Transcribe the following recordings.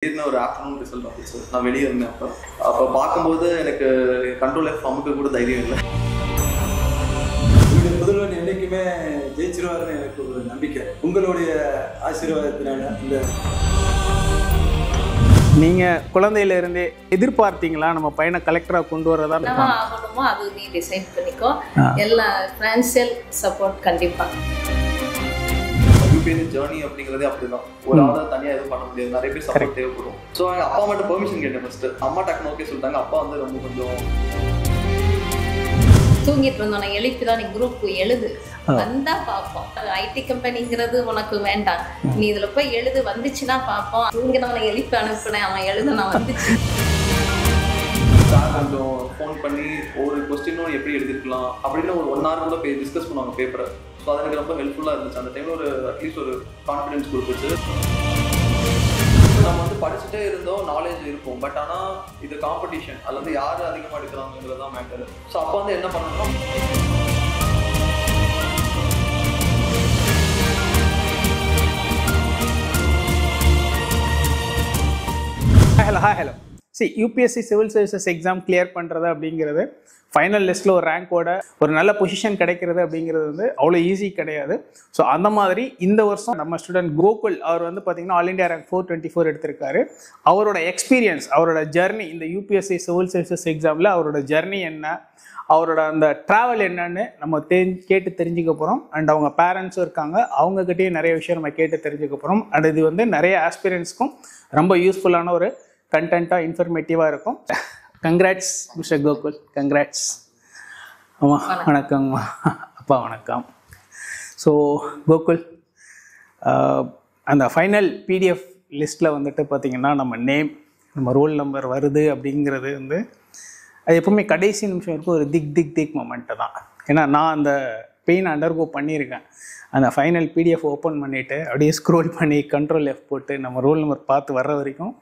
திடீர்னு ஒரு afternoon result வந்துச்சு. நான் வெளியே இருந்தேன். அப்போ பார்க்கும்போது எனக்கு கண்ட்ரோல் எஃப் அமுக்க கூட தைரியம் இல்லை. உங்களுடைய முதல்வன் என்றைக்குமே ஜெயிச்சிருவாருன்னு எனக்கு ஒரு நம்பிக்கை. உங்களுடைய ஆசீர்வாதத்தினால இந்த நீங்கள் குழந்தையிலேருந்தே எதிர்பார்த்தீங்களா நம்ம பையனை கலெக்டராக கொண்டு வரதா? ஆகணுமோ அது நீ டிசைட் பண்ணிக்கோ. எல்லா ஃபினான்சியல் சப்போர்ட் கண்டிப்பாக. யூபிஎஸ்சி ஜேர்னி அப்படிங்கிறதே அப்படிதான். ஒரு ஆளை தனியாக எதுவும் பண்ண முடியாது, நிறைய பேர் சப்போர்ட் தேவைப்படும். ஸோ எங்கள் அப்பா அம்மாட்ட பெர்மிஷன் கேட்டேன் ஃபர்ஸ்ட். அம்மா டக்குனு ஓகே சொல்லிட்டாங்க. அப்பா வந்து ரொம்ப கொஞ்சம் தூங்கிட்டு இருந்தோம். நான் எழுப்பி தான் நீ குரூப் எழுது வந்தா பார்ப்போம். ஐடி கம்பெனிங்கிறது உனக்கு வேண்டாம், நீ இதில் போய் எழுது, வந்துச்சுன்னா பார்ப்போம். தூங்கினவனை எழுப்பி அனுப்புனேன், அவன் எழுத நான் வந்துச்சு. கொஞ்சம் ஃபோன் பண்ணி ஒரு கொஸ்டினும் எப்படி எழுதிருக்கலாம் அப்படின்னு ஒரு 1 hour கூட போய் டிஸ்கஸ் பண்ணுவாங்க பேப்பரை. ஸோ அது எனக்கு ரொம்ப ஹெல்ப்ஃபுல்லாக இருந்துச்சு. அந்த டைமில் ஒரு அட்லீஸ்ட் ஒரு கான்ஃபிடென்ஸ் கொடுத்துச்சு. நம்ம வந்து படிச்சுட்டே இருந்தோம், நாலேஜ் இருக்கும். பட் ஆனால் இது காம்படிஷன், அதில் வந்து யார் அதிகமாக எடுக்கிறாங்கிறது தான் மேட்டர். ஸோ அப்போ வந்து என்ன பண்ணணும், hello UPSC civil services exam clear பண்ணுறது அப்படிங்கிறது, ஃபைனல் லிஸ்ட்டில் ஒரு ரேங்கோட ஒரு நல்ல பொசிஷன் கிடைக்கிறது அப்படிங்கிறது வந்து அவ்வளோ ஈஸி கிடையாது. ஸோ அந்த மாதிரி இந்த வருஷம் நம்ம ஸ்டூடெண்ட் கோகுல் அவர் வந்து பார்த்திங்கன்னா ஆல் இண்டியா ரேங்க் 424 எடுத்திருக்காரு. அவரோட எக்ஸ்பீரியன்ஸ், அவரோட ஜர்னி, இந்த யூபிஎஸ்சி சிவில் சர்வீசஸ் எக்ஸாமில் அவரோட ஜர்னி என்ன, அவரோட அந்த ட்ராவல் என்னன்னு நம்ம கேட்டு தெரிஞ்சுக்க போகிறோம். அண்ட் அவங்க பேரண்ட்ஸும் இருக்காங்க, அவங்கக்கிட்டேயும் நிறைய விஷயம் நம்ம கேட்டு தெரிஞ்சுக்க போகிறோம். அண்ட் இது வந்து நிறைய ஆஸ்பிரன்ஸ்க்கும் ரொம்ப யூஸ்ஃபுல்லான ஒரு கண்டென்ட்டாக இன்ஃபர்மேட்டிவாக இருக்கும். Congrats mister Gokul, congrats. அம்மா வணக்கங்கம்மா. அப்பா வணக்கம். ஸோ கோகுல், அந்த ஃபைனல் பிடிஎஃப் லிஸ்ட்டில் வந்துட்டு பார்த்திங்கன்னா நம்ம நேம், நம்ம ரோல் நம்பர் வருது அப்படிங்கிறது வந்து அது எப்பவுமே கடைசி நிமிஷம் வரைக்கும் ஒரு திக் மொமெண்ட்டு தான். ஏன்னா நான் அந்த பெயின் அண்டர்கோ பண்ணியிருக்கேன். அந்த ஃபைனல் பிடிஎஃப் ஓப்பன் பண்ணிவிட்டு அப்படியே ஸ்க்ரோல் பண்ணி கண்ட்ரோல் எஃப் போட்டு நம்ம ரோல் நம்பர் பார்த்து வர்ற வரைக்கும்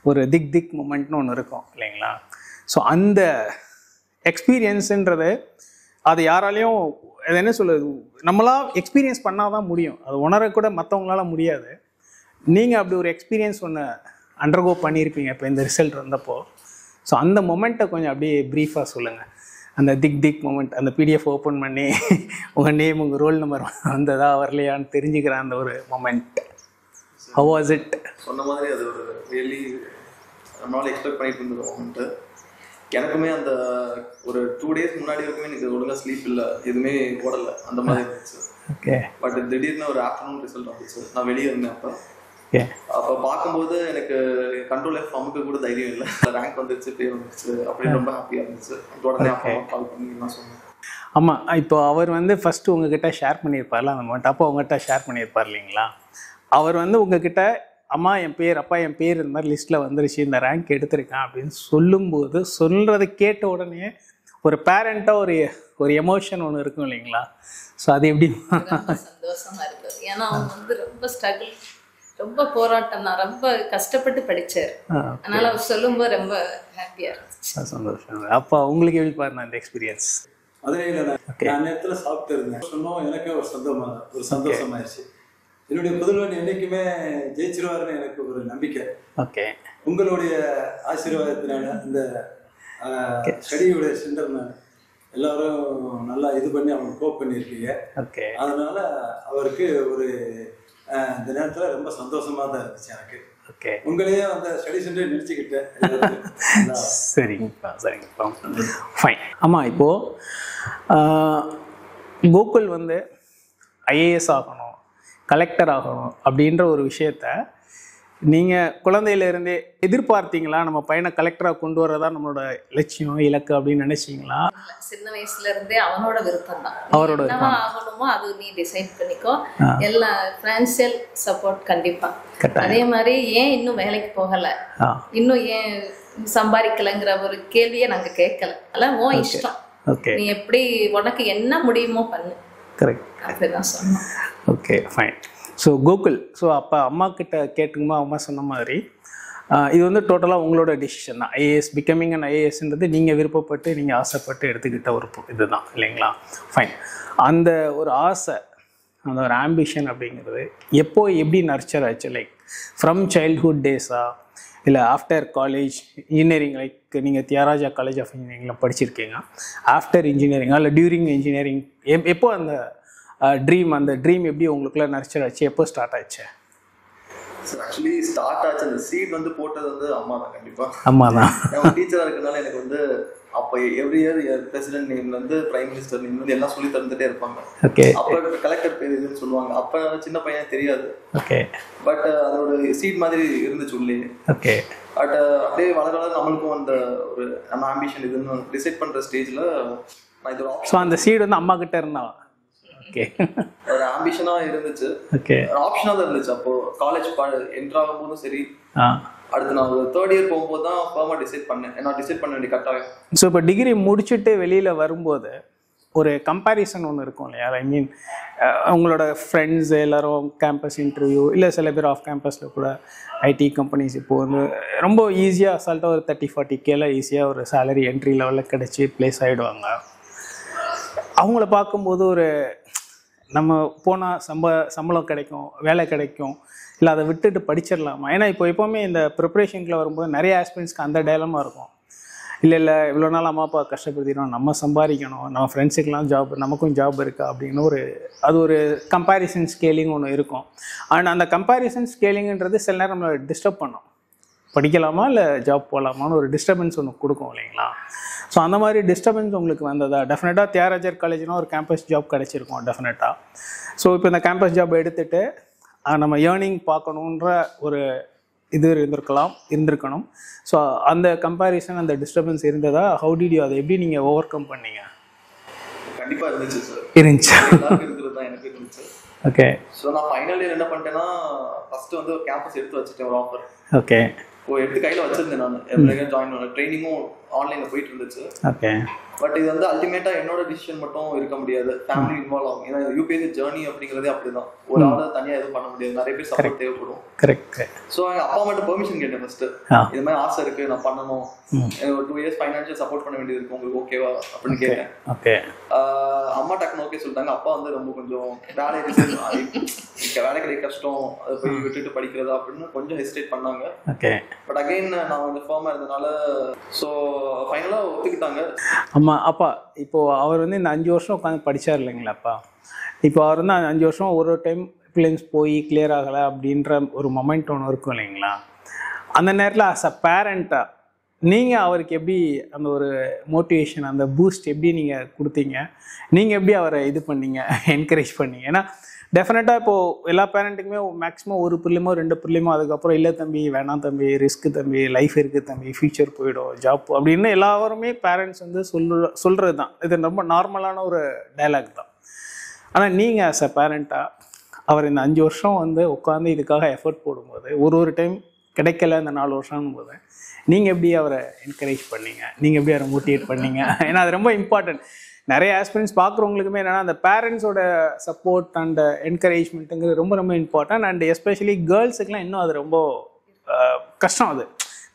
ஒரு திக் மொமெண்ட்னு ஒன்று இருக்கும் இல்லைங்களா? ஸோ அந்த எக்ஸ்பீரியன்ஸுன்றது அது யாராலையும் அது என்ன சொல்லுது, நம்மளாம் எக்ஸ்பீரியன்ஸ் பண்ணால் தான் முடியும். அது உணரக்கூட மற்றவங்களால முடியாது. நீங்கள் அப்படி ஒரு எக்ஸ்பீரியன்ஸ் ஒன்று அண்டர்கோ பண்ணியிருப்பீங்க இப்போ இந்த ரிசல்ட் வந்தப்போ. ஸோ அந்த மொமெண்ட்டை கொஞ்சம் அப்படியே ப்ரீஃபாக சொல்லுங்கள். அந்த திக் மொமெண்ட், அந்த பிடிஎஃப் ஓப்பன் பண்ணி உங்கள் நேம், உங்கள் ரோல் நம்பர் வந்ததா வரலையான்னு தெரிஞ்சுக்கிற அந்த ஒரு மொமெண்ட். How was it? சொன்ன மாதிரி அது ஒரு ரியலி நம்மளால எக்ஸ்பெக்ட் பண்ணிட்டு இருந்த மொமெண்ட்டு. எனக்குமே அந்த ஒரு 2 days முன்னாடி வரைக்கும் எனக்கு ஒழுங்காக ஸ்லீப் இல்லை, எதுவுமே ஓடலை, அந்த மாதிரி இருந்துச்சு. ஓகே. பட் திடீர்னு ஒரு ஆஃப்டர்நூன் ரிசல்ட் வந்துச்சு. நான் வெளியே இருந்தேன். ஓகே. அப்போ பார்க்கும்போது எனக்கு கண்ட்ரோல் எஃப் அமுக்க கூட தைரியம் இல்லை. ரேங்க் வந்துருச்சு, பேர் வந்துருச்சு அப்படின்னு ரொம்ப ஹாப்பியாக இருந்துச்சு. உடனே அப்பா கால் பண்ணி நான் சொன்னேன். ஆமாம், இப்போ அவர் வந்து ஃபஸ்ட்டு உங்ககிட்ட ஷேர் பண்ணியிருப்பார்ல அந்த மொமெண்ட். அப்போ உங்கள்கிட்ட ஷேர் பண்ணியிருப்பார் இல்லைங்களா? அவர் வந்து உங்ககிட்ட அம்மா என் பேர், அப்பா என் பேர் இந்த மாதிரி லிஸ்ட்டில் வந்துருச்சு, இந்த ரேங்க் எடுத்திருக்கேன் அப்படின்னு சொல்லும்போது, சொல்கிறத கேட்ட உடனே ஒரு பேரண்ட்டாக ஒரு எமோஷன் ஒன்று இருக்கும் இல்லைங்களா? ஸோ அது எப்படி சந்தோஷமாக இருக்குது. ஏன்னா அவங்க வந்து ரொம்ப ஸ்ட்ரகிள், ரொம்ப போராட்டம் தான், ரொம்ப கஷ்டப்பட்டு படித்தார். அதனால் அவர் சொல்லும்போது ரொம்ப ஹாப்பியாக இருந்துச்சு. சந்தோஷம். அப்போ உங்களுக்கு எப்படி பாருங்க அந்த எக்ஸ்பீரியன்ஸ்? அதே இல்லை, நான் நேரத்தில் சாப்பிட்டு இருந்தேன். சொன்னோம், எனக்கே ஒரு சந்தோஷமாயிருச்சு. என்னுடைய முதல்வன் என்றைக்குமே ஜெயிச்சிருவாருன்னு எனக்கு ஒரு நம்பிக்கை. ஓகே. உங்களுடைய ஆசீர்வாதத்தினால இந்த ஸ்டடியோடைய சென்டர் எல்லாரும் நல்லா இது பண்ணி அவங்க கோப் பண்ணியிருக்கீங்க. ஓகே. அதனால அவருக்கு ஒரு இந்த நேரத்தில் ரொம்ப சந்தோஷமாக தான் இருந்துச்சு எனக்கு. ஓகே. உங்களையே அந்த ஸ்டடி சென்டர் நினச்சிக்கிட்டேன். சரிங்கப்பா. ஃபைன். ஆமாம், இப்போது கோகுல் வந்து ஐஏஎஸ் ஆகணும், கலெக்டர் ஆகணும் அப்படின்ற ஒரு விஷயத்த நீங்கள் குழந்தையிலேருந்தே எதிர்பார்த்தீங்களா? நம்ம பையனை கலெக்டராக கொண்டு வரதா நம்மளோட லட்சியம், இலக்கு அப்படின்னு நினைச்சிங்களா? சின்ன வயசுல இருந்தே அவனோட விருப்பம் தான். அவரோட என்னவா ஆகணுமோ அது நீ டிசைட் பண்ணிக்கோ. எல்லா ஃபினான்சியல் சப்போர்ட் கண்டிப்பா. அதே மாதிரி ஏன் இன்னும் வேலைக்கு போகல, இன்னும் ஏன் சம்பாதிக்கலைங்கிற ஒரு கேள்வியை நாங்க கேட்கல. அதெல்லாம் உன் இஷ்டம், நீ எப்படி உனக்கு என்ன முடியுமோ பண்ணு. கரெக்ட், அப்படிதான் சொன்னோம். Okay, fine. So Gokul, so அப்போ அம்மா கிட்ட கேட்டுக்குமா, அம்மா சொன்ன மாதிரி இது வந்து டோட்டலாக உங்களோட டிசிஷன் தான். ஐஏஎஸ், பிகமிங் அண்ட் ஐஏஎஸ்ன்றது நீங்கள் விருப்பப்பட்டு நீங்கள் ஆசைப்பட்டு எடுத்துக்கிட்ட ஒரு இதுதான் இல்லைங்களா? ஃபைன். அந்த ஒரு ஆசை, அந்த ஒரு ஆம்பிஷன் அப்படிங்கிறது எப்போ எப்படி நர்ச்சர் ஆச்சு? லைக் ஃப்ரம் சைல்ட்ஹுட் டேஸா இல்லை ஆஃப்டர் காலேஜ் இன்ஜினியரிங் லைக் நீங்கள் தியாகராஜா காலேஜ் ஆஃப் இன்ஜினியரிங்கில் படிச்சிருக்கீங்க, ஆஃப்டர் இன்ஜினியரிங் இல்லை டியூரிங் இன்ஜினியரிங் எப்போ அந்த ட்ரீம் எப்படி உங்களுக்குள்ள நர்ச்சர் ஆச்சு, எப்போ ஸ்டார்ட் ஆச்சு? ஆக்சுவலி ஸ்டார்ட் ஆச்சு, அந்த சீட் வந்து போட்டது வந்து அம்மா தான். கண்டிப்பாக அம்மா தான். நான் டீச்சராக இருக்கனால எனக்கு வந்து அப்போ எவ்ரி இயர் பிரசிடென்ட் நேம்லேருந்து பிரைம் மினிஸ்டர் நேம்லேருந்து எல்லாம் சொல்லி தந்துட்டே இருப்பாங்க. ஓகே. அப்போ கலெக்டர் பேர் இதுன்னு சொல்லுவாங்க. அப்போ சின்ன பையன் தெரியாது. ஓகே. பட் அதோட சீட் மாதிரி இருந்துச்சு உள்ளே. ஓகே. பட் அப்படியே வளர வளர நம்மளுக்கும் அந்த ஒரு நம்ம ஆம்பிஷன் இதுன்னு டிசைட் பண்ணுற ஸ்டேஜில் நான் இது ஒரு ஆப்ஷன், அந்த சீட் வந்து அம்மா கிட்ட இருந்தா ஓகே ஒரு ஆம்பிஷனாக இருந்துச்சு. ஓகே. ஆப்ஷனாக தான் இருந்துச்சு. அப்போ காலேஜ் என்ட்ரு ஆகும் போதும் சரி, அடுத்து நான் ஒரு தேர்ட் இயர் போகும்போது தான் ஃபார்மாக டிசைட் பண்ணேன். ஏன்னா டிசைட் பண்ண வேண்டிய கட்டாயம். ஸோ இப்போ டிகிரி முடிச்சுட்டு வெளியில் வரும்போது ஒரு கம்பேரிசன் ஒன்று இருக்கும் இல்லையா? ஐ மீன் உங்களோட ஃப்ரெண்ட்ஸ் எல்லோரும் கேம்பஸ் இன்டர்வியூ இல்லை சில பேர் ஆஃப் கேம்பஸில் கூட ஐடி கம்பெனிஸ் இப்போது வந்து ரொம்ப ஈஸியாக அசால்ட்டாக ஒரு 30-40K ஈஸியாக ஒரு சேலரி என்ட்ரி லெவலில் கிடச்சி ப்ளேஸ் ஆகிடுவாங்க. அவங்கள பார்க்கும்போது ஒரு நம்ம போனால் சம்பளம் கிடைக்கும், வேலை கிடைக்கும், இல்லை அதை விட்டுட்டு படிச்சிடலாமா? ஏன்னா இப்போ எப்போவுமே இந்த ப்ரிப்ரேஷனுக்குள்ள வரும்போது நிறைய ஆஸ்பிரண்ட்ஸ்க்கு அந்த டைலமாக இருக்கும். இல்லை இவ்வளோ நாள் அம்மா அப்பா கஷ்டப்படுத்திடும், நம்ம சம்பாதிக்கணும், நம்ம ஃப்ரெண்ட்ஸுக்கெலாம் ஜாப், நமக்கும் ஜாப் இருக்கா அப்படின்னு ஒரு கம்பேரிசன் ஸ்கேலிங் ஒன்று இருக்கும். அண்ட் அந்த கம்பேரிசன் ஸ்கேலிங்கிறது சில நேரம் நம்மளை டிஸ்டர்ப் பண்ணும். படிக்கலாமா இல்லை ஜாப் போகலாமான்னு ஒரு டிஸ்டர்பன்ஸ் ஒன்று கொடுக்கும் இல்லைங்களா? ஸோ அந்த மாதிரி டிஸ்டர்பன்ஸ் உங்களுக்கு வந்ததா? டெஃபினட்டாக தியாகராஜர் காலேஜ்னா ஒரு கேம்பஸ் ஜாப் கிடச்சிருக்கும் டெஃபினட்டாக. ஸோ இப்போ இந்த கேம்பஸ் ஜாப் எடுத்துகிட்டு நம்ம ஏர்னிங் பார்க்கணுன்ற ஒரு இது இருந்திருக்கணும். ஸோ அந்த கம்பேரிசன், அந்த டிஸ்டர்பன்ஸ் இருந்ததா? ஹவு டிட் யூ அதை எப்படி நீங்கள் ஓவர் கம் பண்ணீங்க? கண்டிப்பாக இருந்துச்சு சார். இருந்துச்சு. இருக்கிறது தான் எனக்கு இருந்துச்சு. ஓகே. ஸோ நான் ஃபைனல் இயர் என்ன பண்ணிட்டேன்னா, ஃபஸ்ட்டு வந்து ஒரு கேம்பஸ் எடுத்து வச்சுட்டேன், ஒரு ஆஃபர். ஓகே. எடுத்து கையில் வச்சிருந்தேன். நான் எவ்வளோ ஜாயின் பண்ண ட்ரைனிங்கும் ஆன்லைனில் போயிட்டு இருந்துச்சு. ஓகே. பட் இது வந்து அல்டிமேட்டாக என்னோட டிசிஷன் மட்டும் இருக்க முடியாது, ஃபேமிலி இன்வால்வ் ஆகும். ஏன்னா யூபிஎஸ்சி ஜேர்னி அப்படிங்கிறதே அப்படிதான். ஒரு ஆளை தனியாக எதுவும் பண்ண முடியாது, நிறைய பேர் சப்போர்ட் தேவைப்படும். கரெக்ட். ஸோ எங்கள் அப்பா மட்டும் பெர்மிஷன் கேட்டேன் ஃபர்ஸ்ட். இது மாதிரி ஆசை இருக்கு, நான் பண்ணணும், ஒரு 2 years ஃபைனான்ஷியல் சப்போர்ட் பண்ண வேண்டியது இருக்கு, உங்களுக்கு ஓகேவா அப்படின்னு கேட்டேன். ஓகே. அம்மா டக்குன்னு ஓகே சொல்லிட்டாங்க. அப்பா வந்து ரொம்ப கொஞ்சம் வேலை கிடைக்க கஷ்டம், அதை போய் விட்டுட்டு படிக்கிறதா அப்படின்னு கொஞ்சம் ஹெசிடேட் பண்ணாங்க. ஓகே. பட் அகைன் நான் கொஞ்சம் ஃபார்மாக இருந்தனால ஸோ ஃபைனலாக ஒத்துக்கிட்டாங்க. அப்பா இப்போது அவர் வந்து இந்த 5 வருஷம் உட்காந்து படித்தார் இல்லைங்களா அப்பா? இப்போ அவர் வந்து 5 வருஷம் ஒரு டைம் பிலிம்ஸ் போய் கிளியர் ஆகலை அப்படின்ற ஒரு மொமெண்ட் ஒன்று இருக்கும் இல்லைங்களா? அந்த நேரத்தில் ஆஸ் அ பேரண்ட்டாக நீங்கள் அவருக்கு எப்படி அந்த ஒரு மோட்டிவேஷன், அந்த பூஸ்ட் எப்படி நீங்கள் கொடுத்தீங்க? நீங்கள் எப்படி அவரை இது பண்ணீங்க, என்கரேஜ் பண்ணீங்க? ஏன்னா டெஃபினட்டாக இப்போது எல்லா பேரண்ட்டுக்குமே மேக்ஸிமம் ஒரு பிள்ளைமோ 2 பிள்ளைமோ, அதுக்கப்புறம் இல்லை தம்பி வேணாம் தம்பி, ரிஸ்க்கு தம்பி, லைஃப் இருக்குது தம்பி, ஃபியூச்சர் போயிடும், ஜாப் அப்படின்னு எல்லாருமே பேரண்ட்ஸ் வந்து சொல்கிறது தான். இது ரொம்ப நார்மலான ஒரு டைலாக் தான். ஆனால் நீங்கள் ஆஸ் அ பேரண்ட்டாக அவர் இந்த 5 வருஷம் வந்து உட்காந்து இதுக்காக எஃபர்ட் போடும்போது, ஒரு டைம் கிடைக்கல இந்த 4 வருஷம் போது நீங்கள் எப்படி அவரை என்கரேஜ் பண்ணீங்க? நீங்கள் எப்படி அவரை மோட்டிவேட் பண்ணீங்க? ஏன்னா அது ரொம்ப இம்பார்ட்டன்ட். நிறைய ஆஸ்பிரண்ட்ஸ் பார்க்குறவங்களுக்குமே என்னென்னா அந்த பேரண்ட்ஸோட சப்போர்ட் அண்ட் என்கரேஜ்மெண்ட்டுங்கிறது ரொம்ப ரொம்ப இம்பார்ட்டன்ட். அண்ட் எஸ்பெஷலி கேர்ள்ஸுக்கெலாம் இன்னும் அது ரொம்ப கஷ்டம். அது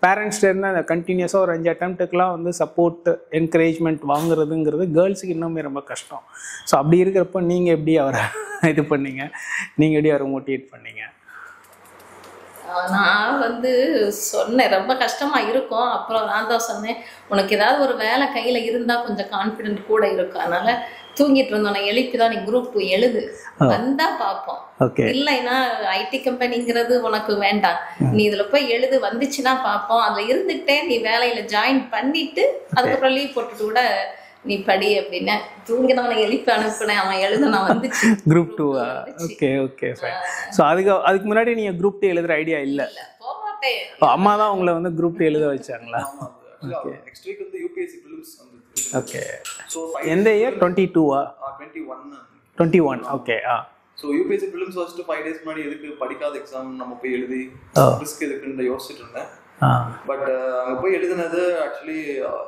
பேரண்ட்ஸ்லேருந்து அந்த கண்டினியூஸாக ஒரு 5 அட்டம்ப்ட்டுக்கெலாம் வந்து சப்போர்ட் என்கரேஜ்மெண்ட் வாங்குறதுங்கிறது கேர்ள்ஸுக்கு இன்னுமே ரொம்ப கஷ்டம். ஸோ அப்படி இருக்கிறப்ப நீங்கள் எப்படி அவரை இது பண்ணீங்க? நீங்கள் எப்படி அவரை மோட்டிவேட் பண்ணீங்க? நான் வந்து சொன்னேன் ரொம்ப கஷ்டமா இருக்கும். அப்புறம் நான் தான் சொன்னேன், உனக்கு ஏதாவது ஒரு வேலை கையில இருந்தா கொஞ்சம் கான்ஃபிடென்ட் கூட இருக்கும். அதனால தூங்கிட்டு இருந்தோம், நான் எழுப்பிதான் நீ குரூப் 2 எழுது, வந்தா பார்ப்போம், இல்லைன்னா ஐடி கம்பெனிங்கிறது உனக்கு வேண்டாம், நீ இதுல போய் எழுது, வந்துச்சுன்னா பார்ப்போம், அதுல இருந்துகிட்டே நீ வேலையில ஜாயின் பண்ணிட்டு அதுக்கப்புறம் லீவ் போட்டுட்டு கூட நீ படி அப்படின்னு தூங்கினவனை எழுப்பி அனுப்புனேன். அவன் எழுதுனா வந்துச்சு. Group 2. Okay okay fine. So அதுக்கு முன்னாடி நீங்கள் குரூப் 2 எழுதுகிற ஐடியா இல்லை? போக மாட்டேன். அம்மா தான் உங்களை வந்து குரூப் 2 எழுத வச்சாங்களா? ஓகே. நெக்ஸ்ட் வீக் வந்து யூபிஎஸ்சி பிலிம்ஸ் வந்து. ஓகே. ஸோ எந்த year? 22 21. Okay. So UPSC films first 5 days முன்னாடி எதுக்கு படிக்காத எக்ஸாம் நம்ம போய் எழுதி ரிஸ்க் எதுக்குன்னு யோசிச்சுட்டு இருந்தேன். பட் அங்கே போய் எழுதுனது ஆக்சுவலி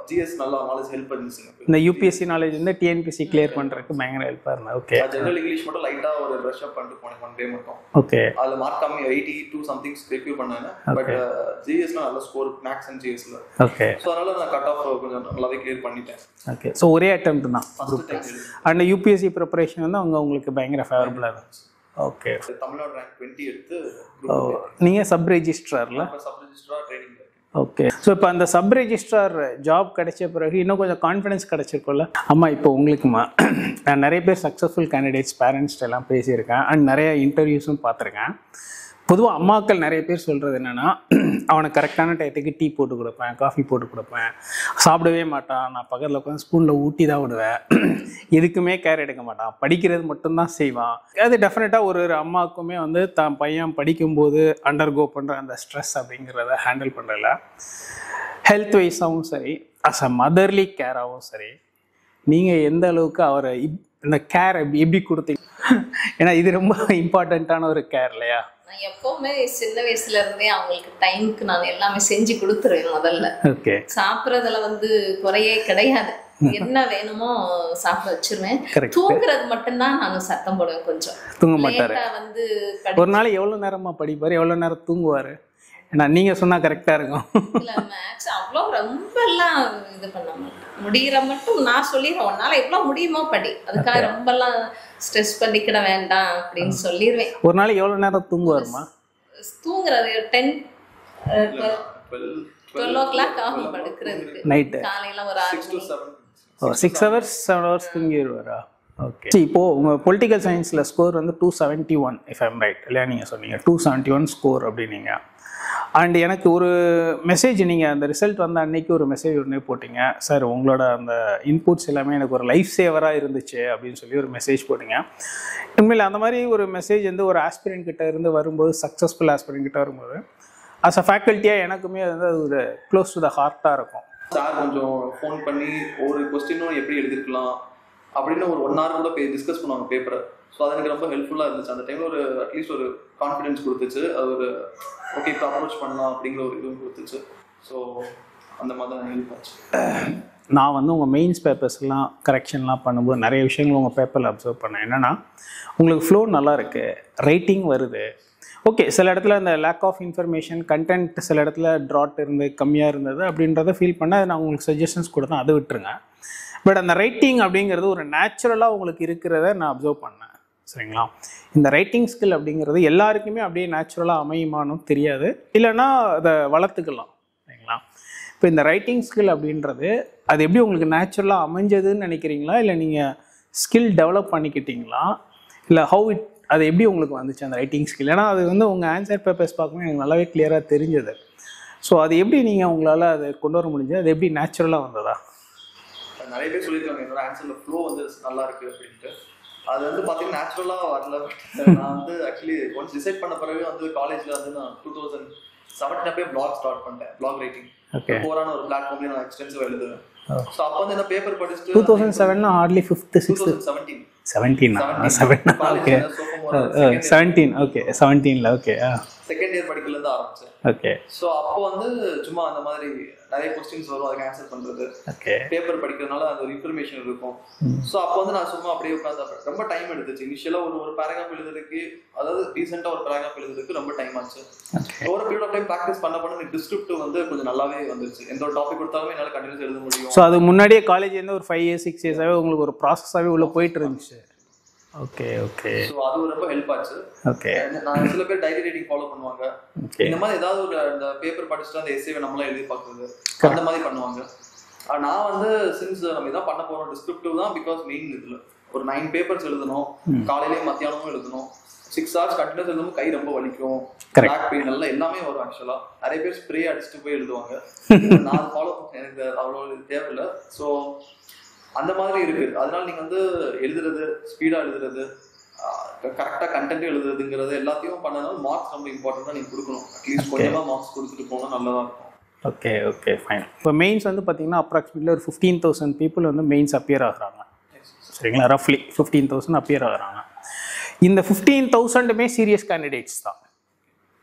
ஜிஎஸ் நல்லா நாலேஜ் ஹெல்ப் பண்ணுச்சு. இந்த யூபிஎஸ்சி நாலேஜ் வந்து டிஎன்பிஎஸ்சி கிளியர் பண்ணுறதுக்கு பயங்கர ஹெல்ப்பாக இருந்தது. ஓகே. ஜெனரல் இங்கிலீஷ் மட்டும் லைட்டாக ஒரு ப்ரஷ் அப் பண்ணிட்டு போனேன் 1 day மட்டும். ஓகே. அதில் மார்க் கம்மி 82 சம்திங்ஸ் ரெக்யூர் பண்ணேன். பட் ஜிஎஸ்லாம் நல்ல ஸ்கோர் மேக்ஸ் அண்ட் ஜிஎஸ்ல. ஓகே. ஸோ அதனால நான் கட் ஆஃப் கொஞ்சம் நல்லாவே கிளியர் பண்ணிட்டேன். ஓகே. ஸோ ஒரே அட்டெம்ப்ட் தான். First time. And UPSC preparation வந்து உங்களுக்கு பயங்கர ஃபேவரபுளாக இருந்துச்சு. ஓகே. தமிழ்நாடு ரேங்க் 20 எடுத்து நீங்கள் சப் ரெஜிஸ்ட்ராரில் sub registrar training. Okay. So இப்போ அந்த சப் ரெஜிஸ்ட்ரார் ஜாப் கிடைச்ச பிறகு இன்னும் கொஞ்சம் கான்ஃபிடன்ஸ் கிடைச்சிருக்கும்ல? ஆமாம். இப்போ உங்களுக்குமா நான் நிறைய பேர் சக்ஸஸ்ஃபுல் கேண்டிடேட்ஸ் பேரண்ட்ஸ்ட்டு எல்லாம் பேசியிருக்கேன் அண்ட் நிறைய இன்டர்வியூஸும் பார்த்துருக்கேன். பொதுவாக அம்மாக்கள் நிறைய பேர் சொல்கிறது என்னென்னா, அவனுக்கு கரெக்டான டயத்துக்கு டீ போட்டு கொடுப்பேன், காஃபி போட்டு கொடுப்பேன், சாப்பிடவே மாட்டான், நான் பக்கத்தில் உட்காந்து ஸ்பூனில் ஊட்டி தான் விடுவேன், எதுக்குமே கேர் எடுக்க மாட்டான், படிக்கிறது மட்டும்தான் செய்வான். அது டெஃபினட்டாக ஒரு அம்மாவுக்குமே வந்து தான் பையன் படிக்கும்போது அண்டர்கோ பண்ணுற அந்த ஸ்ட்ரெஸ் அப்படிங்கிறத ஹேண்டில் பண்ணுறதில்ல. ஹெல்த் வைஸாகவும் சரி, அஸ் அ மதர்லி கேராகவும் சரி, நீங்கள் எந்த அளவுக்கு அவரை இந்த கேர் எப்படி கொடுத்தீங்க? ஏன்னா இது ரொம்ப இம்பார்ட்டண்ட்டான ஒரு கேர் இல்லையா? நான் எப்பவுமே சின்ன வயசுல இருந்தே அவங்களுக்கு டைமுக்கு நான் எல்லாமே செஞ்சு கொடுத்துருவேன். முதல்ல ஓகே. சாப்பிட்றதுல வந்து குறையே கிடையாது. என்ன வேணுமோ சாப்பிட வச்சிருவேன். தூங்குறது மட்டும்தான் நான் சத்தம் போடுவேன். கொஞ்சம் தூங்க மாட்டாரு. வந்து ஒரு நாள் எவ்வளவு நேரமா படிப்பாரு, எவ்வளவு நேரம் தூங்குவாரு? ஏன்னா நீங்க சொன்னா கரெக்டா இருக்கும். இல்ல மேக்ஸ் அவ்வளோ ரொம்ப எல்லாம் இது பண்ண மாட்டேன். முடிகிற மட்டும் நான் சொல்லிடுவேன், உன்னால எவ்வளவு முடியுமோ படி, அதுக்காக ரொம்ப எல்லாம் ஸ்ட்ரெஸ் பண்ணிக்கிட வேண்டாம் அப்படின்னு சொல்லிடுவேன். ஒரு நாளைக்கு எவ்வளவு நேரம் தூங்குவாருமா? தூங்குறது 12 o'clock ஆகும் படுக்கிறதுக்கு. நைட்டு காலையில ஒரு 6 hours 7 hours தூங்கிடுவாரா? ஓகே. இப்போ உங்கள் பொலிட்டிக்கல் சயின்ஸில் ஸ்கோர் வந்து 271 இஃப் ஐம் ரைட் இல்லையா? நீங்கள் சொன்னீங்க 271 ஸ்கோர் அப்படின்னீங்க. அண்ட் எனக்கு ஒரு மெசேஜ், நீங்கள் அந்த ரிசல்ட் வந்த அன்னைக்கு ஒரு மெசேஜ் உடனே போட்டிங்க, சார் உங்களோட அந்த இன்புட்ஸ் எல்லாமே எனக்கு ஒரு லைஃப் சேவராக இருந்துச்சு அப்படின்னு சொல்லி ஒரு மெசேஜ் போட்டிங்க. உண்மையில் அந்த மாதிரி ஒரு மெசேஜ் வந்து ஒரு ஆஸ்பிரண்ட் கிட்ட இருந்து வரும்போது, சக்ஸஸ்ஃபுல் ஆஸ்பிரண்ட் கிட்ட வரும்போது, அஸ் அ ஃபேக்கல்ட்டியாக எனக்குமே வந்து அது ஒரு க்ளோஸ் டு த ஹார்ட்டாக இருக்கும். சார் கொஞ்சம் ஃபோன் பண்ணி ஒரு கொஸ்டினும் எப்படி எழுதிருக்கலாம் அப்படின்னு ஒரு 1 hour கூட டிஸ்கஸ் பண்ணுவாங்க பேப்பரை. ஸோ அது எனக்கு ரொம்ப ஹெல்ப்ஃபுல்லாக இருந்துச்சு. அந்த டைமில் ஒரு அட்லீஸ்ட் ஒரு கான்ஃபிடென்ஸ் கொடுத்துச்சு. அது ஒரு ஓகே இப்போ அப்ரோச் பண்ணலாம் அப்படிங்கிற ஒரு இதுவும் கொடுத்துச்சு. ஸோ அந்த மாதிரி தான் ஹெல்ப் ஆச்சு. நான் வந்து உங்கள் மெயின்ஸ் பேப்பர்ஸ்லாம் கரெக்ஷன்லாம் பண்ணும்போது நிறைய விஷயங்கள் உங்கள் பேப்பரில் அப்சர்வ் பண்ணேன். என்னென்னா, உங்களுக்கு ஃப்ளோ நல்லா இருக்குது, ரைட்டிங் வருது, ஓகே. சில இடத்துல அந்த லேக் ஆஃப் இன்ஃபர்மேஷன் கண்டென்ட் சில இடத்துல ட்ராட் இருந்து கம்மியாக இருந்தது அப்படின்றத ஃபீல் பண்ண நான் உங்களுக்கு சஜஷன்ஸ் கொடுத்தேன், அதை விட்டுருங்க. பட் அந்த ரைட்டிங் அப்படிங்கிறது ஒரு நேச்சுரலாக உங்களுக்கு இருக்கிறத நான் அப்சர்வ் பண்ணேன். சரிங்களா? இந்த ரைட்டிங் ஸ்கில் அப்படிங்கிறது எல்லாருக்குமே அப்படியே நேச்சுரலாக அமையுமானும் தெரியாது, இல்லைன்னா அதை வளர்த்துக்கலாம். சரிங்களா? இப்போ இந்த ரைட்டிங் ஸ்கில் அப்படின்றது அது எப்படி உங்களுக்கு நேச்சுரலாக அமைஞ்சதுன்னு நினைக்கிறீங்களா, இல்லை நீங்கள் ஸ்கில் டெவலப் பண்ணிக்கிட்டீங்களா, இல்லை ஹவு இட் அது எப்படி உங்களுக்கு வந்துச்சு அந்த ரைட்டிங் ஸ்கில்? ஏன்னா அது வந்து உங்கள் ஆன்சர் பேப்பர்ஸ் பார்க்கும்போது எனக்கு நல்லாவே கிளியராக தெரிஞ்சது. ஸோ அது எப்படி நீங்கள் உங்களால் அதை கொண்டு வர முடிஞ்சு, அது எப்படி நேச்சுரலாக வந்ததா? நிறைய பேர் சொல்லியிருக்காங்க என்னோட ஆன்சரில் ஃப்ளோ வந்து நல்லா இருக்குது அப்படின்ட்டு. அது வந்து பார்த்தீங்கன்னா நேச்சுரலாக வரல. நான் வந்து ஆக்சுவலி ஒன்ஸ் டிசைட் பண்ண பிறகு வந்து காலேஜில் வந்து நான் 2017 பிளாக் ஸ்டார்ட் பண்ணிட்டேன். பிளாக் ரைட்டிங் போரான ஒரு பிளாட்ஃபார்ம்லேயே நான் எக்ஸ்டென்சிவாக எழுதுவேன். ஸோ அப்போ வந்து இந்த பேப்பர் படிச்சுட்டு 2007 ஹார்ட்லி 5th 6th 17 ஓகே 17ல ஓகே செகண்ட் இயர் படிக்கலேருந்து ஆரம்பிச்சேன். ஓகே. ஸோ அப்போ வந்து சும்மா அந்த மாதிரி நிறைய கொஸ்டின்ஸ் வரும், அதுக்கு ஆன்சர் பண்ணுறது, பேப்பர் படிக்கிறதுனால அந்த ஒரு இன்ஃபர்மேஷன் இருக்கும். ஸோ அப்போ வந்து நான் சும்மா அப்படியே உட்காந்து ரொம்ப டைம் எடுத்துச்சு. இனிஷியலாக ஒரு பேராகிராஃப் எழுதுறதுக்கு, அதாவது ரீசெண்டாக ஒரு பேராகிராஃப் எழுதுறதுக்கு ரொம்ப டைம் ஆச்சு. ஒரு பீரியட் ஆஃப் டைம் ப்ராக்டிஸ் பண்ண டிஸ்கிரிப்டிவ் வந்து கொஞ்சம் நல்லாவே வந்துருச்சு. எந்த ஒரு டாபிக் கொடுத்தாலுமே என்னால் கண்டினியூஸ் எழுத முடியும். ஸோ அது முன்னாடியே காலேஜ்லேருந்து ஒரு 5 years 6 yearsவே உங்களுக்கு ஒரு ப்ராசஸாகவே உள்ள போயிட்டு இருந்துச்சு. Okay okay. ஸோ அது ரொம்ப ஹெல்ப் ஆச்சு. ஓகே. நான் சில பேர் டைரி ரைட்டிங் ஃபாலோ பண்ணுவாங்க. இந்த மாதிரி ஏதாவது ஒரு அந்த பேப்பர் படிச்சுட்டு அந்த எஸ்ஏவை நம்மளாம் எழுதி பார்க்குறது, அந்த மாதிரி பண்ணுவாங்க. நான் வந்து சின்ஸ் நம்ம இதான் பண்ண போகிறோம், டிஸ்கிரிப்டிவ் தான். பிகாஸ் மெயின் இதில் ஒரு 9 பேப்பர்ஸ் எழுதணும், காலையிலேயும் மத்தியானமும் எழுதணும், 6 hours கண்டினியூஸ் எழுதணும், கை ரொம்ப வலிக்கும், பேக் பெயின் எல்லாம் எல்லாமே வரும். ஆக்சுவலாக நிறைய பேர் ஸ்ப்ரே அடிச்சுட்டு போய் எழுதுவாங்க. நான் ஃபாலோ பண்ண எனக்கு அவ்வளோ தேவையில்லை. ஸோ அந்த மாதிரி இருக்கு. அதனால நீங்க வந்து எழுதுறது, ஸ்பீடா எழுதுறது, கரெக்டா கண்டென்ட் எழுதுறதுங்கிறது எல்லாத்தையும் பண்ணனால மார்க்ஸ் ரொம்ப இம்பார்ட்டன்டா நீங்க கொடுக்கணும். அட்லீஸ்ட் கொஞ்சமா மார்க்ஸ் கொடுத்துட்டு போனா நல்லதா இருக்கும். Okay okay fine. இப்போ மெயின்ஸ் வந்து பார்த்தீங்கன்னா அப்ராக்சிமேட்லி ஒரு 15,000 பீப்புள் வந்து மெயின்ஸ் அப்பியர் ஆகுறாங்க. சரிங்களா? ரஃப்லி 15,000 அப்பியர் ஆகுறாங்க. இந்த 15,000மே சீரியஸ் கேண்டிடேட்ஸ் தான்.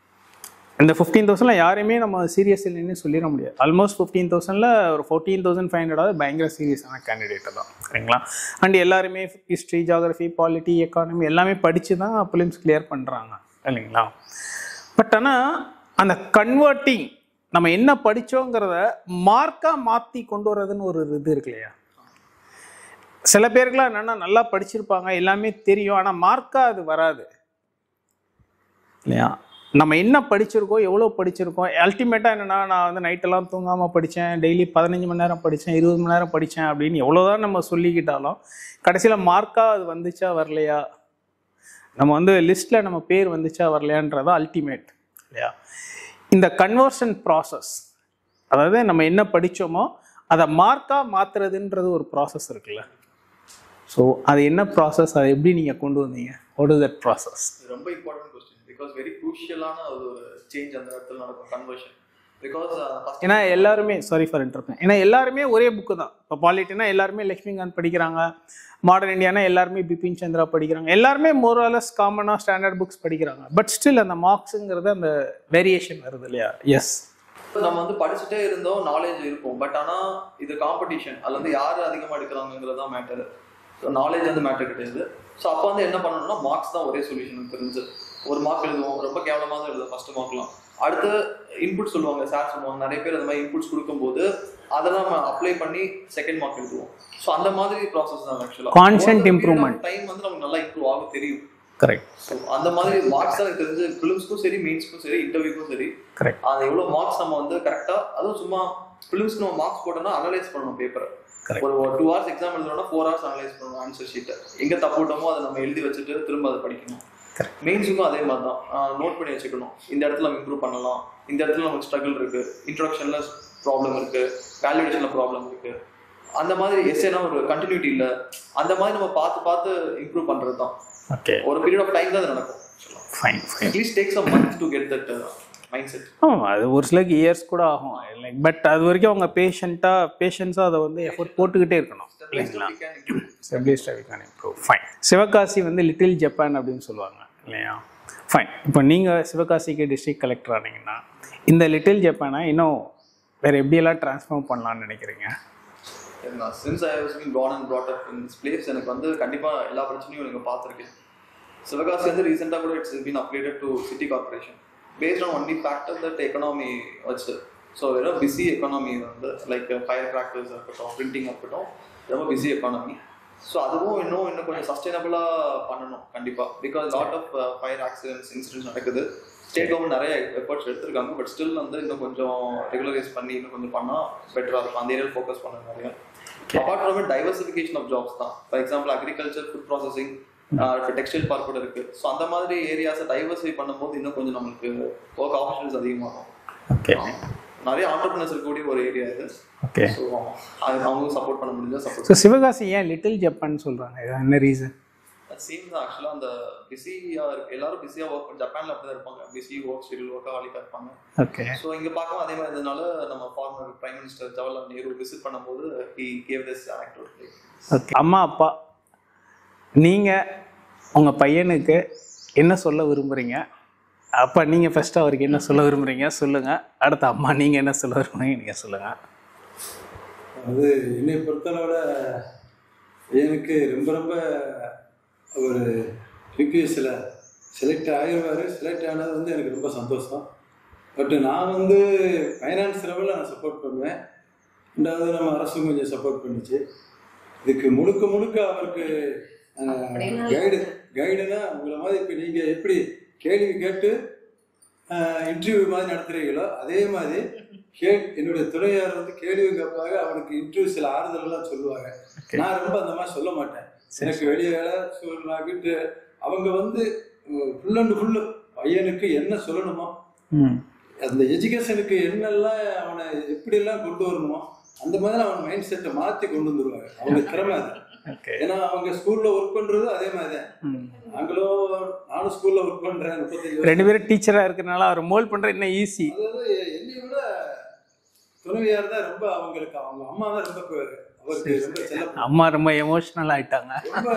இந்த 15,000ல யாரையுமே நம்ம சீரியஸ் இல்லைன்னு சொல்லிட முடியாது. ஆல்மோஸ்ட் 15,000ல ஒரு 14,500 பயங்கர சீரியஸான கேண்டிடேட்டு தான். சரிங்களா? அண்ட் எல்லாருமே ஹிஸ்ட்ரி, ஜியாகிரஃபி, பாலிட்டி, எக்கானமி எல்லாமே படித்து தான் ப்ரிலிம்ஸ் கிளியர் பண்ணுறாங்க இல்லைங்களா? பட் ஆனால் அந்த கன்வெர்ட்டிங் நம்ம என்ன படித்தோங்கிறத மார்க்காக மாற்றி கொண்டு வர்றதுன்னு ஒரு இது இருக்கு இல்லையா? சில பேருக்குலாம் என்னென்னா நல்லா படிச்சிருப்பாங்க, எல்லாமே தெரியும், ஆனால் மார்க்காக அது வராது. இல்லையா? நம்ம என்ன படிச்சிருக்கோம், எவ்வளோ படிச்சிருக்கோம், அல்டிமேட்டாக என்னென்னா நான் வந்து நைட்டெல்லாம் தூங்காமல் படித்தேன், டெய்லி 15 மணி நேரம் படித்தேன், 20 மணி நேரம் படித்தேன் அப்படின்னு எவ்வளோதான் நம்ம சொல்லிக்கிட்டாலும் கடைசியில் மார்க்காக அது வந்துச்சா வரலையா, நம்ம வந்து லிஸ்ட்டில் நம்ம பேர் வந்துச்சா வரலையான்றது அல்டிமேட் இல்லையா? இந்த கன்வர்ஷன் ப்ராசஸ், அதாவது நம்ம என்ன படித்தோமோ அதை மார்க்காக மாற்றுறதுன்றது ஒரு ப்ராசஸ் இருக்குல்ல. ஸோ அது என்ன ப்ராசஸ், அதை எப்படி நீங்கள் கொண்டு வந்தீங்க? What is that process? ரொம்ப இம்பார்ட்டன்ட் கொஸ்டின். பிகாஸ் வெரி க்ரூஷியலான ஒரு சேஞ்ச் அந்த இடத்துல நடக்கும், கன்வர்ஷன். பிகாஸ் ஏன்னா எல்லாருமே, சாரி ஃபார் இன்டர்ப்ட், ஏன்னா எல்லாருமே ஒரே புக்கு தான். இப்போ பாலிட்டினா எல்லாருமே லக்ஷ்மிகாந்த் படிக்கிறாங்க, மாடர்ன் இந்தியானா எல்லாருமே பிபின் சந்திரா படிக்கிறாங்க, எல்லாருமே மோரலஸ் காமனாக ஸ்டாண்டர்ட் புக்ஸ் படிக்கிறாங்க. பட் ஸ்டில் அந்த மார்க்ஸுங்கிறது அந்த வேரியேஷன் வருது இல்லையா? எஸ், நம்ம வந்து படிச்சுட்டே இருந்தோம், நாலேஜ் இருக்கும். பட் ஆனால் இது காம்படிஷன், அதில் வந்து யார் அதிகமாக எடுக்கிறாங்கிறது தான் மேட்டர். ஸோ நாலேஜ் வந்து மேட்டர் கிடையாது. ஸோ அப்போ வந்து என்ன பண்ணணும்னா மார்க்ஸ் தான் ஒரே சொல்யூஷன் தெரிஞ்சு. ஒரு மார்க் எழுதுவோம், ரொம்ப கேவலமாக தான் எழுதுவோம் ஃபர்ஸ்ட் மார்க்லாம். அடுத்து இன்புட் சொல்லுவாங்க, சார் சொல்லுவாங்க, நிறைய பேர் அந்த மாதிரி இன்புட்ஸ் கொடுக்கும்போது அதெல்லாம் நம்ம அப்ளை பண்ணி செகண்ட் மார்க் எழுதுவோம். ஸோ அந்த மாதிரி ப்ராசஸ் தான் ஆக்சுவலாக. கான்ஸ்டன்ட் இம்ப்ரூவ்மெண்ட் டைம் வந்து நமக்கு நல்லா இம்ப்ரூவ் ஆகும் தெரியும். கரெக்ட். ஸோ அந்த மாதிரி மார்க்ஸ் தான் எனக்கு தெரிஞ்சு ஃபிலிம்ஸ்க்கும் சரி, மெயின்ஸ்க்கும் சரி, இன்டர்வியூக்கும் சரி. கரெக்ட். அது எவ்வளோ மார்க்ஸ் நம்ம வந்து கரெக்டாக, அதுவும் சும்மா ஃபிலிம்ஸ்க்கு நம்ம மார்க்ஸ் போட்டோம்னா அனலைஸ் பண்ணணும் பேப்பரை. ஒரு 2 hours எக்ஸாம் எழுதுறோம்னா 4 hours அனலைஸ் பண்ணணும் ஆன்சர் ஷீட்டை. எங்கே தப்பு விட்டோமோ அதை நம்ம எழுதி வச்சுட்டு திரும்ப அதை படிக்கணும். மெயின்ஸுக்கும் அதே மாதிரி தான், நோட் பண்ணி வச்சுக்கணும். இந்த இடத்துல நம்ம இம்ப்ரூவ் பண்ணலாம், இந்த இடத்துல நமக்கு ஸ்ட்ரகிள் இருக்கு, இன்ட்ரோடக்ஷன்ல ப்ராப்ளம் இருக்கு, வேல்யூடேஷன்ல ப்ராப்ளம் இருக்கு. அந்த மாதிரி எஸ்ஏனா ஒரு கண்டினியூட்டி இல்லை, அந்த மாதிரி நம்ம பார்த்து பார்த்து இம்ப்ரூவ் பண்றது தான். ஓகே, ஒரு பீரியட் ஆஃப் டைம் தான் அது நடக்கும். Fine fine. At least takes a month to get that mindset. ஆமாம், அது ஒரு சிலருக்கு இயர்ஸ் கூட ஆகும். லைக் பட் அது வரைக்கும் அவங்க பேஷன்ஸாக அதை வந்து எஃபோர்ட் போட்டுக்கிட்டே இருக்கணும் இல்லைங்களா? Step by step we can improve. Fine. Sivakasi வந்து லிட்டில் ஜப்பான் அப்படின்னு சொல்லுவாங்க இல்லையா? ஃபைன். இப்போ நீங்கள் சிவகாசிக்கு டிஸ்ட்ரிக்ட் கலெக்டர் ஆனீங்கன்னா இந்த லிட்டில் ஜப்பானை இன்னும் வேறு எப்படியெல்லாம் ட்ரான்ஸ்ஃபார்ம் பண்ணலான்னு நினைக்கிறீங்க? Since I was being born and brought up in this place, எனக்கு வந்து கண்டிப்பாக எல்லா பிரச்சனையும் நீங்கள் பார்த்துருக்கேன். சிவகாசி வந்து ரீசெண்டாக கூட it's been upgraded to city corporation based on only factor that economy வச்சு. ஸோ வெறும் பிஸி எக்கானமி வந்து லைக் ஃபயர் கிராக்கர்ஸ் இருக்கட்டும், பிரிண்டிங் இருக்கட்டும், ரொம்ப பிஸி எக்கானமி. ஸோ அதுவும் இன்னும் கொஞ்சம் சஸ்டைனபிளாக பண்ணணும் கண்டிப்பாக. Because lot of fire accidents incidents நடக்குது. ஸ்டேட் கவர்மெண்ட் நிறைய எஃபர்ட்ஸ் எடுத்திருக்காங்க. பட் ஸ்டில் வந்து இன்னும் கொஞ்சம் ரெகுலரைஸ் பண்ணி இன்னும் கொஞ்சம் பண்ணால் பெட்டராக இருக்கும். அந்த ஏரியாவில் ஃபோக்கஸ் பண்ண நிறைய. Apart from diversification of jobs தான். For example agriculture, food processing, textile park கூட இருக்கு. ஸோ அந்த மாதிரி ஏரியாஸை டைவர்சிஃபை பண்ணும்போது இன்னும் கொஞ்சம் நம்மளுக்கு ஒர்க் ஆப்பர்ச்சுனிட்டிஸ் அதிகமாகும். ஓகே, நிறைய ஆண்டர்பிரினர்ஸ் இருக்கக்கூடிய ஒரு ஏரியா இது. ஓகே, ஸோ அவங்க சப்போர்ட் பண்ண முடிஞ்சா சப்போர்ட். ஸோ சிவகாசி ஏன் லிட்டில் ஜப்பான் சொல்கிறாங்க? என்ன ரீசன்? சேம் தான் ஆக்சுவலாக. அந்த பிஸியாக இருக்கு, எல்லாரும் பிஸியாக ஒர்க் பண்ண ஜப்பானில் அப்படி தான் இருப்பாங்க. பிஸி ஒர்க் ஷெடியூல் ஒர்க்காக இருப்பாங்க. ஓகே. ஸோ இங்கே பார்க்கவும் அதே மாதிரி இருந்ததுனால நம்ம former prime minister Jawaharlal Nehru visit பண்ணும்போது he gave this anecdote. Okay. அம்மா அப்பா, நீங்கள் உங்கள் பையனுக்கு என்ன சொல்ல விரும்புகிறீங்க? அப்பா நீங்கள் ஃபஸ்ட்டு அவருக்கு என்ன சொல்ல விரும்புகிறீங்க சொல்லுங்கள். அடுத்த அம்மா நீங்கள் என்ன சொல்ல விரும்புகிறீங்க நீங்கள் சொல்லுங்கள். அது என்னை பொறுத்தளவில் எனக்கு ரொம்ப ரொம்ப ஒரு யூபிஎஸ்சில் செலக்ட் ஆகிடுவார். செலக்ட் ஆனது வந்து எனக்கு ரொம்ப சந்தோஷம். பட் நான் வந்து ஃபைனான்ஸ் லெவலில் நான் சப்போர்ட் பண்ணுவேன். ரெண்டாவது நம்ம அரசும் கொஞ்சம் சப்போர்ட் பண்ணிச்சு. இதுக்கு முழுக்க அவருக்கு கைடுனா உங்களை மாதிரி இப்போ நீங்கள் எப்படி கேள்வி கேட்டு இன்டர்வியூ மாதிரி நடத்துகிறீங்களோ அதே மாதிரி என்னுடைய துணையார் வந்து கேள்வி கேட்பாங்க. அவனுக்கு இன்டர்வியூ சில ஆறுதலெல்லாம் சொல்லுவாங்க. நான் ரொம்ப அந்த மாதிரி சொல்ல மாட்டேன். எனக்கு வெளியே வேலை சொல்லிட்டு அவங்க வந்து ஃபுல் அண்ட் ஃபுல்லு பையனுக்கு என்ன சொல்லணுமோ, அந்த எஜுகேஷனுக்கு என்னெல்லாம் அவனை எப்படியெல்லாம் கொண்டு வரணுமோ அந்த மாதிரி அவன் மைண்ட் செட்டை மாற்றி கொண்டு வந்துடுவாங்க. அவங்க திறமை அது. ஏன்னா அவங்க ஸ்கூல்ல ஒர்க் பண்றது அதே மாதிரி தான். நானும் ஸ்கூல்ல ஒர்க் பண்றேன். 35 ரெண்டு பேரும் டீச்சரா இருக்கிறதுனால அவர் மோல்ட் பண்ற என்ன ஈஸி. அதாவது என்னை விட துணைவியார் தான் ரொம்ப அவங்களுக்கு, அவங்க அம்மா தான் ரொம்ப அவருக்கு ரொம்ப செல்ல. அம்மா ரொம்ப எமோஷனல் ஆயிட்டாங்க. ரொம்ப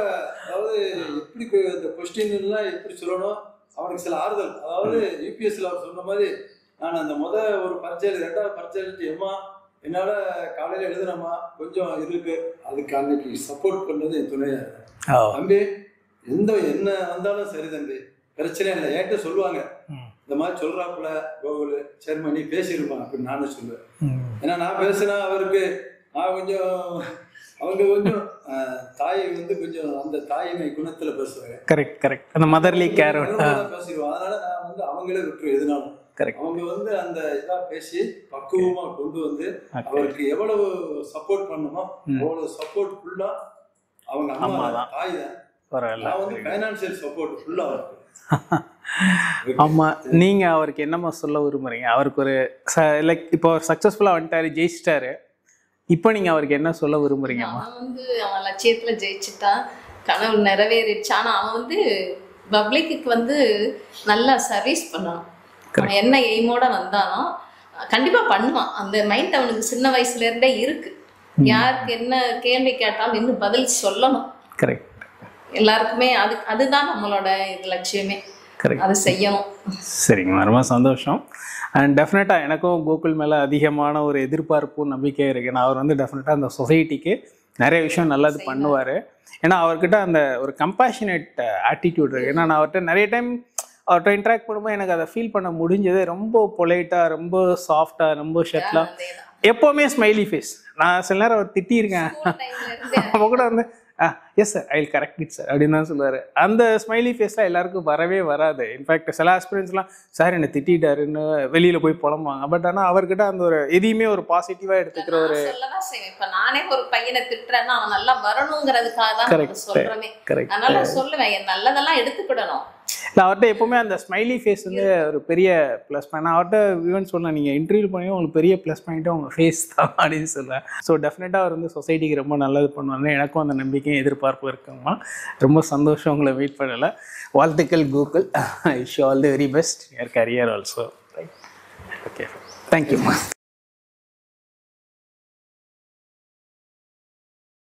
அதாவது எப்படி இந்த கொஸ்டின் எல்லாம் எப்படி சொல்லணும் அவனுக்கு சில ஆறுதல். அதாவது யூபிஎஸ்சில் அவர் சொன்ன மாதிரி நான் அந்த ஒரு பரீட்சையில் 2வது பரீட்சை எழுதி அம்மா என்னால் காலையில் எழுதுனம்மா கொஞ்சம் இருக்கு, அதுக்கு அன்னைக்கு சப்போர்ட் பண்ணது என் துணையார். தம்பி என்ன வந்தாலும் சரி தம்பி, பிரச்சனை இல்லை, என்கிட்ட சொல்லுவாங்க இந்த மாதிரி சொல்றாப்புல கோகுல் சரிம்மா நீ பேசிடுமா அப்படின்னு நானும் சொல்லுவேன். ஏன்னா நான் பேசினா அவருக்கு நான் கொஞ்சம் அவங்க கொஞ்சம் தாயை வந்து கொஞ்சம் அந்த தாயினை குணத்துல பேசுவாங்க. கரெக்ட். அந்த மதர்லி கேர் பேசிடுவோம். அதனால நான் வந்து அவங்களே விட்டுரும் எதுனாலும். கரெக்ட். அவங்க வந்து அந்த இதா பேசி பக்குவமா கொண்டு வந்து அவருக்கு எவ்வளவு சப்போர்ட் பண்ணுமோ அவ்வளவு சப்போர்ட் ஃபுல்லா அவங்க அம்மா தான், தாய் தான். நான் வந்து ஃபைனான்சியல் சப்போர்ட் ஃபுல்லா அவருக்கு. ஆமா, நீங்க அவருக்கு என்னமா சொல்ல விரும்புறீங்க? அவருக்கு ஒரு லைக் இப்போ சக்சஸ்ஃபுல்லா வந்துட்டாரு, ஜெயிச்சிட்டாரு, இப்போ நீங்க அவருக்கு என்ன சொல்ல விரும்புறீங்கம்மா? அவன் வந்து அவன் லட்சியத்துல ஜெயிச்சுட்டான், கனவு நிறைவேறிடுச்சு. ஆனா அவன் வந்து பப்ளிக்கு வந்து நல்லா சர்வீஸ் பண்ணணும். அவன் என்ன எய்மோட வந்தானோ கண்டிப்பா பண்ணுவான். அந்த மைண்ட் அவனுக்கு சின்ன வயசுல இருந்தே இருக்கு. யாருக்கு என்ன கேள்வி கேட்டாலும் இன்னும் பதில் சொல்லணும். கரெக்ட். எல்லாருக்குமே அதுதான் நம்மளோட லட்சியமே. கரெக்ட். அது செய்யணும். சரிங்கம்மா, ரொம்ப சந்தோஷம். அண்ட் டெஃபினட்டாக எனக்கும் கோகுல் மேலே அதிகமான ஒரு எதிர்பார்ப்பும் நம்பிக்கை இருக்குது. நான் அவர் வந்து டெஃபினட்டாக அந்த சொசைட்டிக்கு நிறைய விஷயம் நல்லது பண்ணுவார். ஏன்னா அவர்கிட்ட அந்த ஒரு கம்பேஷனேட் ஆட்டிடியூட் இருக்குது. ஏன்னா நான் அவர்கிட்ட நிறைய டைம் அவர்கிட்ட இன்ட்ராக்ட் பண்ணும்போது எனக்கு அதை ஃபீல் பண்ண முடிஞ்சது. ரொம்ப பொலைட்டாக, ரொம்ப சாஃப்டாக, ரொம்ப ஷெட்லாக, எப்போவுமே ஸ்மைலி ஃபேஸ். நான் சில நேரம் அவர் திட்டியிருக்கேன், அப்போ கூட வந்து yes sir, I will correct it sir அப்படின்னு தான் சொல்லுவார். அந்த ஸ்மைலி ஃபேஸ்லாம் எல்லாருக்கும் வரவே வராது. இன்ஃபேக்ட் சில ஆஸ்பிரன்ஸ்லாம் சார் என்னை திட்டாருன்னு வெளியில் போய் புலம்புவாங்க. பட் ஆனால் அவர்கிட்ட அந்த ஒரு எதையுமே ஒரு பாசிட்டிவாக எடுத்துக்கிற ஒரு சொல்லதான் செய்வேன். இப்போ நானே ஒரு பையனை திட்டுறேன்னா அவன் நல்லா வரணுங்கிறதுக்காக தான் சொல்றேன். அதனால சொல்லுவேன், நல்லதெல்லாம் எடுத்துக்கிடணும். இல்லை அவர்கிட்ட எப்போவுமே அந்த ஸ்மைலி ஃபேஸ் வந்து ஒரு பெரிய ப்ளஸ் பாயிண்ட். நான் அவர்கிட்ட ஈவன் சொன்னேன், நீங்கள் இன்டர்வியூ பண்ணி உங்களுக்கு பெரிய ப்ளஸ் பாயிண்ட்டு உங்கள் ஃபேஸ் தான் அப்படின்னு சொல்லுவேன். ஸோ டெஃபினட்டாக அவர் வந்து சொசைட்டிக்கு ரொம்ப நல்லது பண்ணுவாங்க. எனக்கும் அந்த நம்பிக்கையும் எதிர்பார்ப்பு இருக்குங்கம்மா. ரொம்ப சந்தோஷம் உங்களை வெயிட் பண்ணலை. வாழ்த்துக்கள் Gokul. I wish you all the very best your career also. Okay, தேங்க்யூம்மா.